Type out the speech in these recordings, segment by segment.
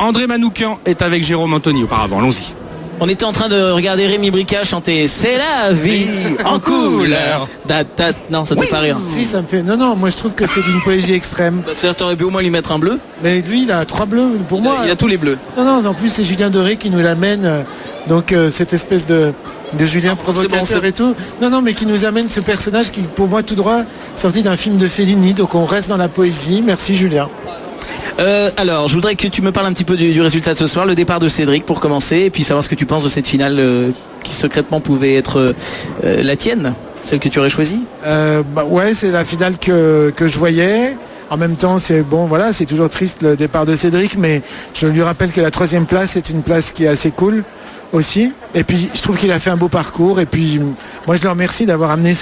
André Manoukian est avec Jérôme Anthony auparavant. Allons-y. On était en train de regarder Rémi Bricard chanter C'est la vie en couleur. Non, ça te fait pas rire. Si, ça me fait. Non, moi je trouve que c'est d'une poésie extrême. C'est-à-dire, t'aurais pu au moins lui mettre un bleu. Mais lui, il a 3 bleus pour moi. Il a tous les bleus. Non, en plus c'est Julien Doré qui nous l'amène. Donc cette espèce de Julien provocateur et tout. Non, mais qui nous amène ce personnage qui, pour moi, tout droit, sorti d'un film de Fellini. Donc on reste dans la poésie. Merci Julien. Alors, je voudrais que tu me parles un petit peu du résultat de ce soir, le départ de Cédric pour commencer, et puis savoir ce que tu penses de cette finale qui secrètement pouvait être la tienne, celle que tu aurais choisie. Ouais, c'est la finale que je voyais. En même temps, c'est bon, voilà, c'est toujours triste le départ de Cédric, mais je lui rappelle que la 3e place est une place qui est assez cool aussi. Et puis je trouve qu'il a fait un beau parcours. Et puis moi je le remercie d'avoir amené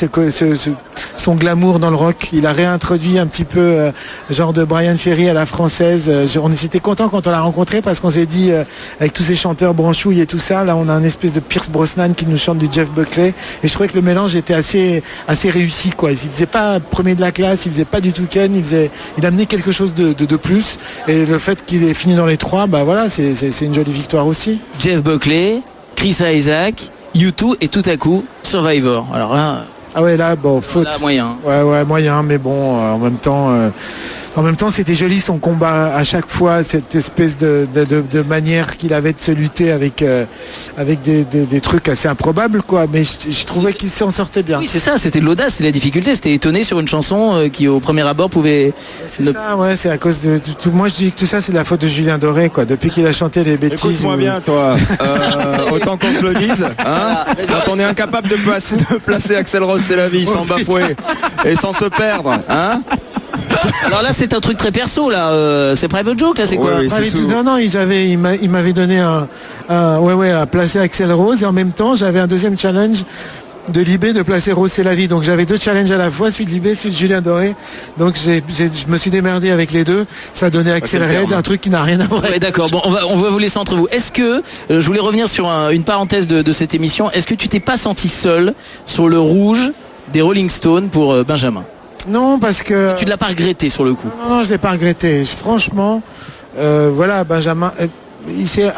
son glamour dans le rock. Il a réintroduit un petit peu genre de Brian Ferry à la française. On était content quand on l'a rencontré parce qu'on s'est dit avec tous ces chanteurs branchouilles et tout ça, là on a un espèce de Pierce Brosnan qui nous chante du Jeff Buckley. Et je trouvais que le mélange était assez réussi quoi. Il faisait pas premier de la classe, il faisait pas du tout Ken, il amenait quelque chose de plus. Et le fait qu'il ait fini dans les 3, bah voilà, c'est une jolie victoire aussi. Jeff Buckley, Chris Isaac, U2 et tout à coup Survivor. Alors là, ah ouais, là bon, faute. Là, moyen. Ouais, moyen, mais bon, en même temps, c'était joli son combat à chaque fois, cette espèce de manière qu'il avait de se lutter avec des trucs assez improbables, quoi. Mais je trouvais qu'il s'en sortait bien. Oui, c'est ça, c'était de l'audace, c'était la difficulté, c'était étonné sur une chanson qui au premier abord pouvait. C'est ça, ouais, c'est à cause de tout. Moi, je dis que tout ça, c'est de la faute de Julien Doré, quoi. Depuis qu'il a chanté les bêtises. Écoute-moi bien, toi. Autant qu'on se le dise, hein. Quand on est incapable de placer Axl Rose, c'est la vie, sans bafouer et sans se perdre, hein. Alors là c'est un truc très perso là, c'est Private Joke là, c'est quoi? Oui, non, il m'avait donné à placer Axl Rose et en même temps j'avais un deuxième challenge de Libé de placer Rose c'est la vie. Donc j'avais 2 challenges à la fois, celui de Libé, celui de Julien Doré. Donc je me suis démerdé avec les deux. Ça donnait Axel Red, un truc qui n'a rien à voir. Ouais, d'accord, bon on va vous laisser entre vous. Est-ce que, je voulais revenir sur une parenthèse de cette émission, est-ce que tu t'es pas senti seul sur le rouge des Rolling Stones pour Benjamin? Non, parce que... Tu ne l'as pas regretté sur le coup? Non, je ne l'ai pas regretté. Franchement, voilà, Benjamin... il s'est...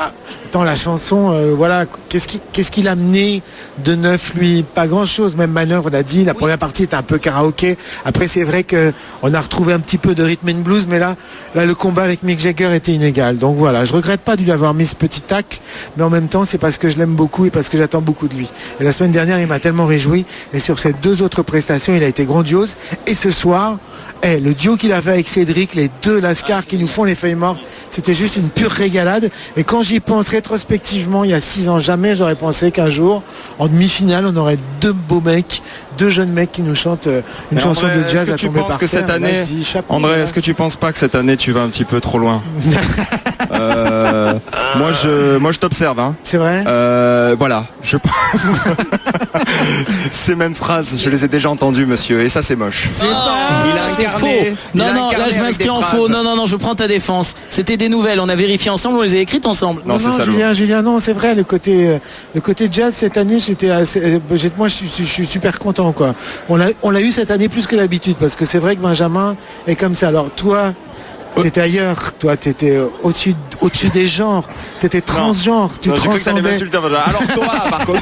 Attends, la chanson, voilà, qu'est-ce qu'il a amené de neuf, lui? Pas grand-chose. Même Manœuvre, on a dit, la première partie était un peu karaoké. Après, c'est vrai qu'on a retrouvé un petit peu de rhythm and blues, mais là, le combat avec Mick Jagger était inégal. Donc voilà, je regrette pas de lui avoir mis ce petit tac, mais en même temps, c'est parce que je l'aime beaucoup et parce que j'attends beaucoup de lui. Et la semaine dernière, il m'a tellement réjoui. Et sur ces 2 autres prestations, il a été grandiose. Et ce soir, le duo qu'il a fait avec Cédric, les 2 Lascar qui nous font les feuilles mortes, c'était juste une pure régalade. Et quand j'y pense rétrospectivement, il y a 6 ans, jamais j'aurais pensé qu'un jour, en demi-finale, on aurait 2 beaux mecs, 2 jeunes mecs qui nous chantent une chanson de jazz à tomber par terre. André, est-ce que tu penses pas que cette année tu vas un petit peu trop loin? Moi je t'observe, hein. C'est vrai. Voilà, ces mêmes phrases, je les ai déjà entendues, monsieur, et ça c'est moche. C'est faux. Non, là je m'inscris en faux. Non, je prends ta défense. C'était des nouvelles, on a vérifié ensemble, on les a écrites ensemble. Non, Julien, non, c'est vrai, le côté jazz cette année, moi je suis super content, quoi. On l'a eu cette année plus que d'habitude, parce que c'est vrai que Benjamin est comme ça. Alors toi, t'étais ailleurs, toi t'étais au-dessus des genres, t'étais transgenre, tu transcendais. Alors toi, par contre,